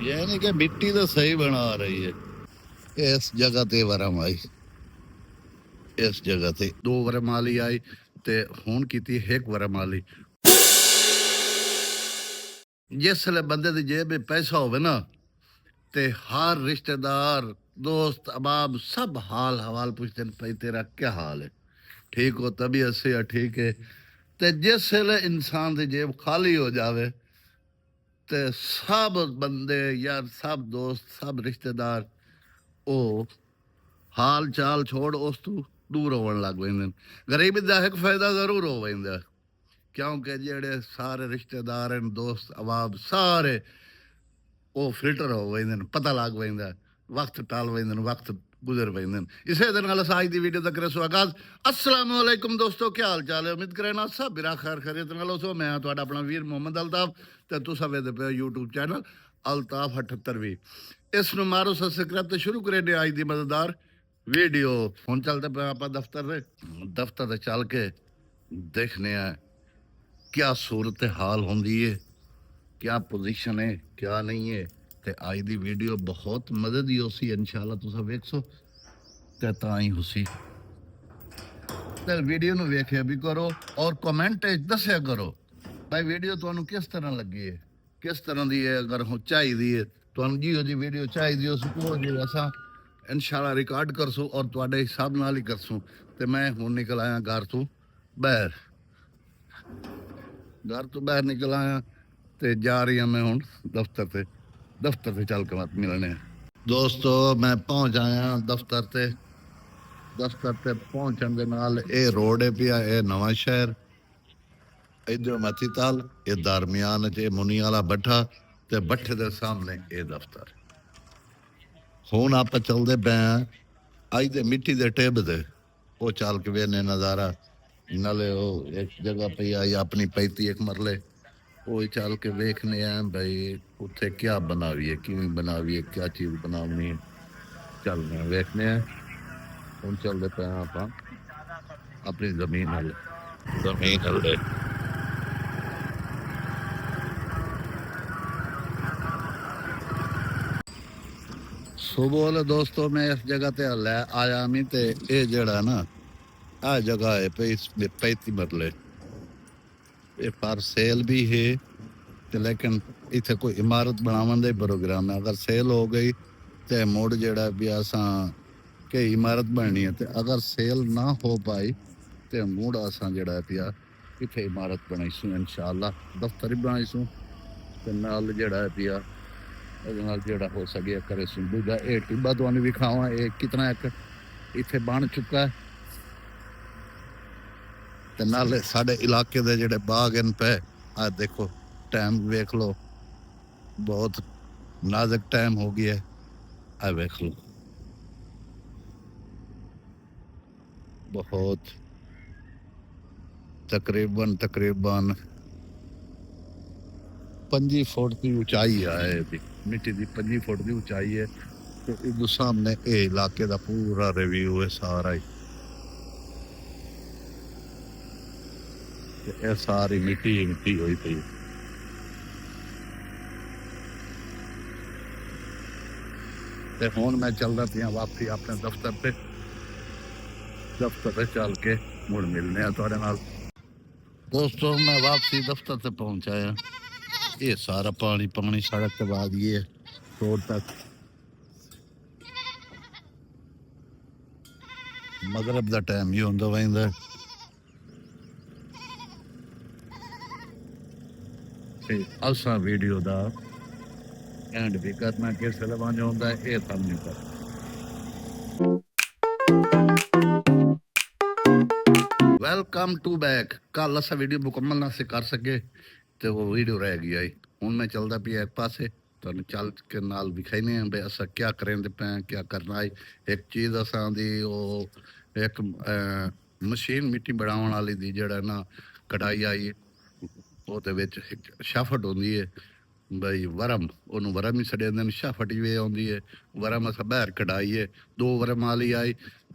यानी कि मिट्टी तो सही बना रही है। इस जगह ते वरम आई, इस जगह ते 2 वरम वाली आई ते हुण कीती 1 वरम वाली। जिसले बंदे दी जेब में पैसा होवे ना ते हर रिश्तेदार दोस्त अहबाब सब हाल हवाल पूछते हैं, भाई तेरा क्या हाल है, ठीक हो, तबीयत से है, ठीक है। ते जिसले इंसान की जेब खाली हो जावे ते सब बंदे यार सब दोस्त सब रिश्तेदार ओ हाल चाल छोड़ उस तू दूर होवन लग पैंदे। गरीबी दा एक फायदा जरूर हो वैंदा, क्योंकि जेड़े सारे रिश्तेदार हैं दोस्त अहबाब सारे ਉਹ ਫਿਲਟਰ ਹੋ ਜਾਂਦੇ ਨੇ, ਪਤਾ ਲੱਗ ਪੈਂਦਾ, ਵਕਤ ਟਲ ਪੈਂਦੇ ਨੇ, ਵਕਤ ਗੁਜ਼ਰ ਪੈਂਦੇ ਨੇ। ਇਸੇ ਦੇ ਨਾਲ ਅੱਜ ਦੀ ਵੀਡੀਓ ਦਾ ਕਰੇ ਸੋ ਆਗਾਜ਼। ਅਸਲਾਮ ਵਾਲੇਕੁਮ ਦੋਸਤੋ, ਕੀ ਹਾਲ ਚਾਲ ਹੈ? ਉਮੀਦ ਕਰੇ ਨਾ ਸਭ ਬਿਰਾ ਖੈਰ ਖੈਰੀਅਤ ਨਾਲ ਹੋਸੋ। ਮੈਂ ਤੁਹਾਡਾ ਆਪਣਾ ਵੀਰ ਮੁਹੰਮਦ ਅਲਤਾਫ ਤੇ ਤੁਸੀਂ ਵੇਖਦੇ ਪਏ YouTube ਚੈਨਲ ਅਲਤਾਫ 78। ਇਸ ਨੂੰ ਮਾਰੋ ਸਬਸਕ੍ਰਾਈਬ ਤੇ ਸ਼ੁਰੂ ਕਰੇ ਨੇ ਅੱਜ ਦੀ ਮਜ਼ੇਦਾਰ ਵੀਡੀਓ। ਹੁਣ ਚੱਲਦੇ ਪਏ ਆਪਾਂ ਦਫ਼ਤਰ ਤੇ ਚੱਲ ਕੇ ਦੇਖਨੇ ਆ क्या सूरत हाल होंदी है, क्या पोजीशन है, क्या नहीं है। ते आज दी वीडियो बहुत मदद ही होसी, इंशाल्लाह तुसा वेखसो ते तां ही होसी। ते वीडियो नु वेखिया भी करो और कमेंट दस्या करो भाई वीडियो तुहानू किस तरह लगी है, किस तरह दी है। अगर हो चाहिदी है तुहानू जिहो जी वीडियो चाहिदी हो उहो जी असां इंशाल्लाह रिकॉर्ड करसू और तुहाडे हिसाब नाल ही करसू। ते मैं हुण निकल आया घर तो बाहर, घर तो बाहर निकल आया ते जा रही हूं मैं हुण दफ्तर से चल के मत मिलने। दोस्तों मैं पहुंच आया दफ्तर ते पहुंचण दे नाल ये रोड है पिया, ये नवां शहर, इधर मतीताल, ये दरमियान च मुनी वाला भट्ठा ते भट्ठे दे सामने ये दफ्तर। हुण आप चलदे पे अज दे मिट्टी दे टिब ते वो चल के वेने नज़ारा। नाले वो एक जगह पे आई अपनी 35 मरले वो चल के वेखने हैं भाई उत्थे क्या बनावी है, किवें बनावी है, क्या चीज बनावनी है। चलने हैं वेखने हैं। हम चलते पे आप अपनी जमीन हल्ले। सुबह वाले दोस्तों मैं इस जगह ते हल्ले आया मी ते ये जड़ा ना आ जगह है 35 मरले, ये पर सेल भी है ते लेकिन इथे कोई इमारत बनावन दे प्रोग्राम है। अगर सेल हो गई ते मुड़ जड़ा भी असां के इमारत बननी है, ते अगर सेल ना हो पाई ते मुड़ असां जड़ा पिया इथे इमारत बनाईसूं इंशाअल्लाह, दफ्तर ही बनाईसूं ते नाल जड़ा पिया ਇਹਦੇ ਨਾਲ ਜਿਹੜਾ ਹੋ ਸਕੇ ਕਰੇ ਸੁਣ। ਦੂਜਾ ਇਹ ਟਿੱਬਾ ਤੁਹਾਨੂੰ ਵਿਖਾਵਾਂ ਇਹ ਕਿਤਨਾ ਇੱਕ ਇੱਥੇ ਬਣ ਚੁੱਕਾ ਹੈ ਤੇ ਨਾਲੇ ਸਾਡੇ ਇਲਾਕੇ ਦੇ ਜਿਹੜੇ ਬਾਗ ਹਨ ਪਏ ਆ ਦੇਖੋ, ਟਾਈਮ ਵੇਖ ਲਓ, ਬਹੁਤ ਨਾਜ਼ੁਕ ਟਾਈਮ ਹੋ ਗਿਆ ਹੈ। ਆ ਵੇਖ ਲਓ बहुत तकरीबन 25 फुट की ऊंचाई है, मिट्टी की 25 फुट की ऊंचाई है। तो इधर सामने ये इलाके का पूरा रिव्यू है सारा ही, ये सारी मिट्टी हुई पई। ते हुण मैं चलदा पिया वापसी अपने दफ्तर पे चल के मुड़ मिलने तुहाडे नाल। दोस्तों मैं वापसी दफ्तर से पहुंचाया, ये सारा पानी सड़क के बाद ये रोड तक मगरब का टाइम ही होंदा वैंदा। असा वीडियो का एंड भी करना किस वेले बंद होंदा है ये सब नहीं पता। Welcome to back. कल असा वीडियो मुकम्मल ना से कर सके तो वो वीडियो रह गई आई। हूँ मैं चलता पिया एक पासे तो चल के नाल विखाने हैं भाई असा क्या करें पे क्या करना है। एक चीज़ असा दी वो एक मशीन मिट्टी बनाने वाली दी जड़ा ना कढ़ाई आई वो शाफट होंगी है भाई वरम, ओनू वरम ही सड़े शाफट भी आँदी है। वरम असा बाहर कढ़ाई है 2 वरम वाली आई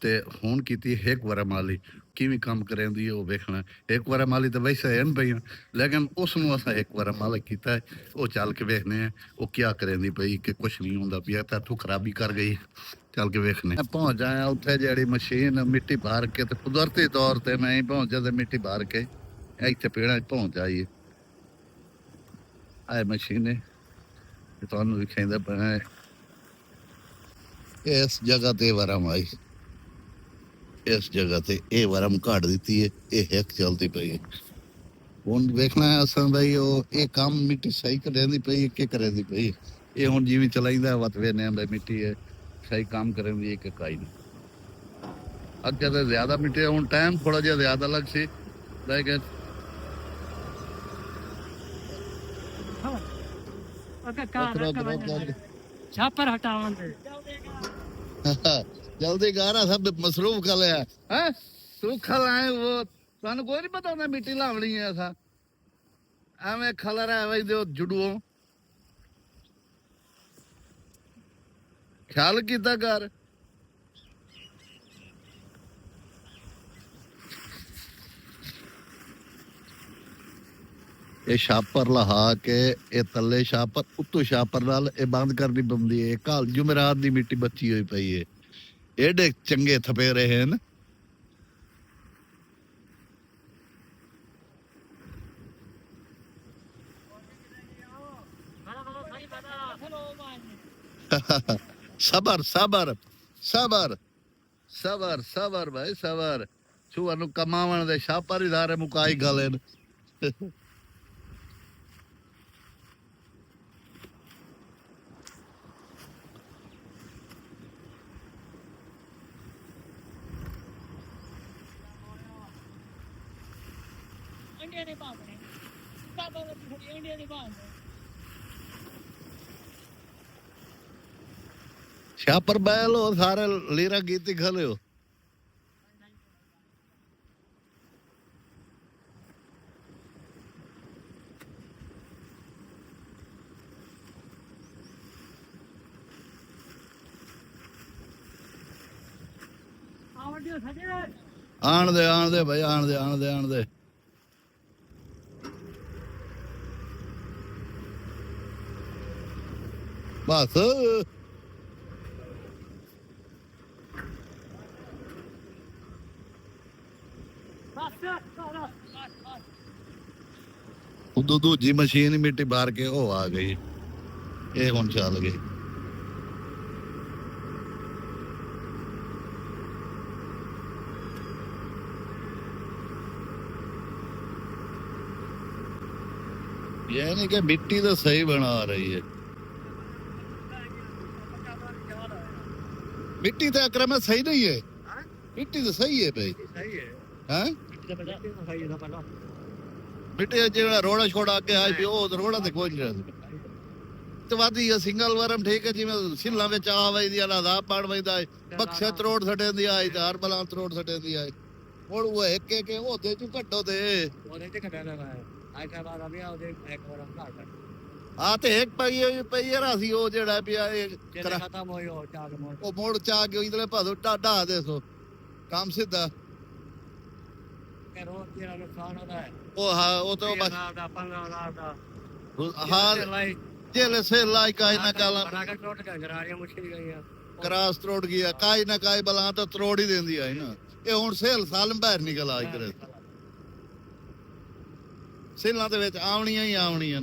ਤੇ ਹੁਣ ਕੀਤੀ ਇੱਕ ਵਾਰ ਮਾਲੀ ਕਿਵੇਂ ਕੰਮ ਕਰਾਂਦੀ ਉਹ ਵੇਖਣਾ ਇੱਕ ਵਾਰ ਮਾਲੀ ਤਾਂ ਵੈਸੇ ਹਨ ਪਈ ਲੇਕਿਨ ਉਸ ਨੂੰ ਅਸਾਂ ਇੱਕ ਵਾਰ ਮਾਲਕ ਕੀਤਾ ਉਹ ਚੱਲ ਕੇ ਵੇਖਨੇ ਆ ਉਹ ਕੀ ਕਰਾਂਦੀ ਪਈ ਕਿ ਕੁਛ ਨਹੀਂ ਹੁੰਦਾ ਪਿਆ ਤਾਂ ਤੂੰ ਖਰਾਬੀ ਕਰ ਗਈ ਚੱਲ ਕੇ ਵੇਖਨੇ ਪਹੁੰਚ ਜਾਇਆ ਉੱਥੇ ਜਿਹੜੀ ਮਸ਼ੀਨ ਮਿੱਟੀ ਭਰ ਕੇ ਤੇ ਕੁਦਰਤੀ ਤੌਰ ਤੇ ਮੈਂ ਹੀ ਪਹੁੰਚਿਆ ਤੇ ਮਿੱਟੀ ਭਰ ਕੇ ਇੱਥੇ ਪੇੜਾਂ 'ਚ ਪਹੁੰਚ ਜਾਈਏ ਆਏ ਮਸ਼ੀਨ ਤੁਹਾਨੂੰ ਦਿਖਾਉਂਦਾ ਪਿਆ ਇਸ ਜਗ੍ਹਾ ਤੇ ਵਰਮ ਆਈ ਇਸ ਜਗ੍ਹਾ ਤੇ ਇਹ ਵਰਮ ਘਾੜ ਦਿੱਤੀ ਹੈ ਇਹ ਇੱਕ ਚਲਦੀ ਪਈ ਹੈ ਹੁਣ ਵੇਖਣਾ ਹੈ ਅਸਾਂ ਬਈ ਉਹ ਇਹ ਕੰਮ ਮਿੱਟੀ ਸਹੀ ਕਰਦੀ ਪਈ ਕਿ ਕਰਦੀ ਪਈ ਇਹ ਹੁਣ ਜਿਵੇਂ ਚਲਾਈਦਾ ਵਤਵੇ ਨੇ ਬਈ ਮਿੱਟੀ ਹੈ ਸਹੀ ਕੰਮ ਕਰਨ ਦੀ ਇੱਕ ਇਕਾਈ ਨਹੀਂ ਅੱਗੇ ਤਾਂ ਜ਼ਿਆਦਾ ਮਿੱਟੀ ਹੁਣ ਟਾਈਮ ਥੋੜਾ ਜਿਹਾ ਜ਼ਿਆਦਾ ਲੱਗ ਸੀ ਲੇਕਿਨ ਛਾਪਰ ਹਟਾਉਣ ਦੇ ਜਲਦੀ ਗਾਰਾ ਸਭ ਮਸਰੂਫ ਕਰ ਲਿਆ ਹੈ ਸੁੱਖ ਲਾਏ ਉਹ ਤੁਹਾਨੂੰ ਕੋਈ ਨਹੀਂ ਪਤਾ ਹੁੰਦਾ ਮਿੱਟੀ ਲਾਵਣੀ ਹੈ ਅਸਾਂ ਐਵੇਂ ਖਲਰ ਹੈ ਵਈ ਦਿਓ ਜੁੜੂਓ ਖਿਆਲ ਕੀਤਾ ਕਰ ਇਹ ਛਾਪਰ ਲਹਾ ਕੇ ਇਹ ਥੱਲੇ ਛਾਪਰ ਉੱਤੋਂ ਛਾਪਰ ਨਾਲ ਇਹ ਬੰਦ ਕਰਨੀ ਪੈਂਦੀ ਹੈ ਕੱਲ ਜੁਮਰਾਤ ਦੀ ਮਿੱਟੀ ਬੱਚੀ ਹੋਈ ਪਈ ਹੈ ਏਡੇ ਚੰਗੇ ਥਪੇ ਰਹੇ ਹਨ ਸਬਰ ਸਬਰ ਸਬਰ ਸਬਰ ਸਬਰ ਭਾਈ ਸਬਰ ਛੂਆ ਨੂੰ ਕਮਾਵਣ ਦੇ ਛਾਪਰ ਹੀ ਧਾਰੇ ਮੁਕਾਈ ਗਲੇ ਇੰਡੀਆ ਦੇ ਬਾਹਰ ਬਾਬਾ ਦੀ ਇੰਡੀਆ ਦੇ ਬਾਹਰ ਛਾਪਰ ਬੈਲ ਉਹ ਸਾਰੇ ਲੀਰਾ ਗੀਤੀ ਖਲਿਓ ਆਣ ਦੇ ਭਾਈ ਆਣ ਦੇ ਬਸ ਉਦੋਂ ਦੂਜੀ ਮਸ਼ੀਨ ਮਿੱਟੀ ਬਾਹਰ ਕੇ ਉਹ ਆ ਗਈ ਇਹ ਹੁਣ ਚੱਲ ਗਈ यानी कि मिट्टी तो सही बना रही है मिट्टी तो अक्रम सही नहीं है मिट्टी तो सही है भाई हैं मिट्टी ਜਿਹੜਾ ਰੋੜਾ ਛੋੜਾ ਅੱਗੇ ਆਈ ਵੀ ਉਹ ਰੋੜਾ ਤੇ ਕੋਈ ਨਹੀਂ ਤੇ ਵਾਦੀ ਸਿੰਗਲ ਵਰਮ ਠੀਕ ਹੈ ਜਿਵੇਂ ਸਿੱਲਾਂ ਵਿੱਚ ਆ ਵਈਦੀ ਆ ਲਾਦਾ ਪਾੜ ਵਈਦਾ ਬਖਸ਼ੇ ਤਰੋੜ ਛੱਡੇ ਦੀ ਆਈ ਤੇ ਹਰ ਬਲਾਂ ਤਰੋੜ ਛੱਡੇ ਦੀ ਆਈ ਹੁਣ ਉਹ ਇੱਕ ਇੱਕ ਉਹਦੇ ਚ ਘੱਟੋ ਤੇ ਉਹਦੇ ਤੇ ਘਟਾ ਲਗਾ ਹੈ ਆਈ ਕਾ ਬਾਰ ਆ ਵੀ ਉਹਦੇ ਇੱਕ ਵਰਮ ਘਾਟ ਆ ਤੇ ਇੱਕ ਪਈ ਯਾਰ ਅਸੀਂ ਉਹ ਜਿਹੜਾ ਪਿਆ ਇਹ ਖਤਮ ਹੋਈ ਉਹ ਚਾਗ ਮੋੜ ਉਹ ਮੋੜ ਚਾ ਕੇ ਇਧਰਲੇ ਭਾਦੋ ਢਾ ਦੇ ਸੋ ਕੰਮ ਸਿੱਧਾ ਕਰੋ ਤੇਰਾ ਨੁਕਸਾਨ ਹੁੰਦਾ ਹੈ ਉਹ ਹਾਂ ਉਹ ਤਾਂ ਬਸ ਦਾ 15000 ਦਾ ਹਾਂ जेल से लाई काई ना काला बराकर टूट गया गरारियां मुश्किल गईया क्रास त्रोड़ गया काई ना काई बला तो त्रोड़ ही देंदी आई ना ये हुन सेल साल बाहर निकल आई करे सेलां दे विच आवणियां ही आवणियां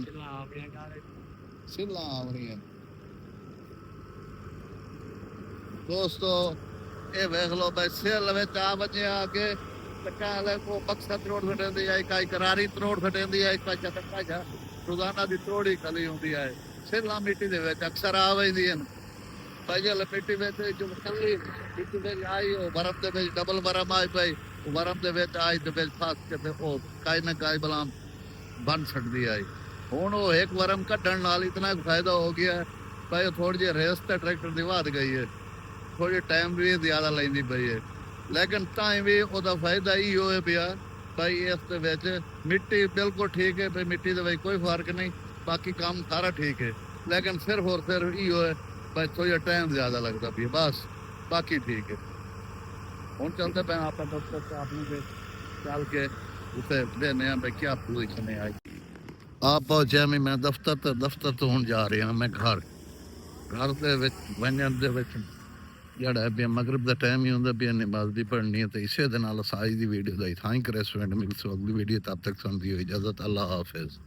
सेलां आवणियां दोस्तों ये देख लो भाई सेल विच आ वजे आके तकाले को बक्सा त्रोड़ छडेंदी आई काई करारी त्रोड़ छडेंदी आई काई चटका जा रोजाना की त्रोड़ी खली होंगी है सिला मिट्टी के अक्सर आ वही पहले मिट्टी में जो खली मिट्टी आई बर्फ के डबल बर्फ आई पई बर्फ के आई तो फस के काई ना काई बला बन सकती आई हुण वो एक वर्म कढ़न नाल इतना फायदा हो गया भाई थोड़ी जी रेस तो ट्रैक्टर की वध गई है थोड़ी टाइम भी ज्यादा लेंदी पई है लेकिन ताई भी उसका फायदा ही होए पिया भाई इस मिट्टी बिल्कुल ठीक है भाई मिट्टी के कोई फर्क नहीं बाकी काम सारा ठीक है लेकिन सिर्फ और सिर्फ यो है भाई थोड़ा टाइम ज़्यादा लगता भी बस बाकी ठीक है। ਹੁਣ ਚੱਲਦੇ ਪਏ ਆਪਾਂ ਦਫ਼ਤਰ ਤੇ ਆਪਣੇ ਦੇ ਚੱਲ ਕੇ ਉੱਥੇ ਦੇਖਦੇ ਹਾਂ ਵੀ ਕੀ ਪੋਜੀਸ਼ਨ ਹੈ ਆਈ। ਆ ਪਹੁੰਚਿਆ ਮੈਂ ਦਫ਼ਤਰ ਤੋਂ ਹੁਣ ਜਾ ਰਿਹਾ ਮੈਂ ਘਰ ਦੇ ਵਿੱਚ ਵੰਜਣ ਦੇ ਵਿੱਚ ਜਿਹੜਾ ਵੀ ਮਗਰਬ ਦਾ ਟਾਈਮ ਹੀ ਹੁੰਦਾ ਵੀ ਨਮਾਜ਼ ਦੀ ਪੜ੍ਹਨੀ ਹੈ ਤੇ ਇਸੇ ਦੇ ਨਾਲ ਸਾਈ ਦੀ ਵੀਡੀਓ ਦਾ ਥੈਂਕ ਰੈਸਟੋਰੈਂਟ ਮਿਲ ਸੋ ਅਗਲੀ ਵੀਡੀਓ ਤਦ ਤੱਕ ਸੰਦੀ ਹੋਈ ਇਜਾਜ਼ਤ ਅੱਲਾ ਹਾਫਿਜ਼।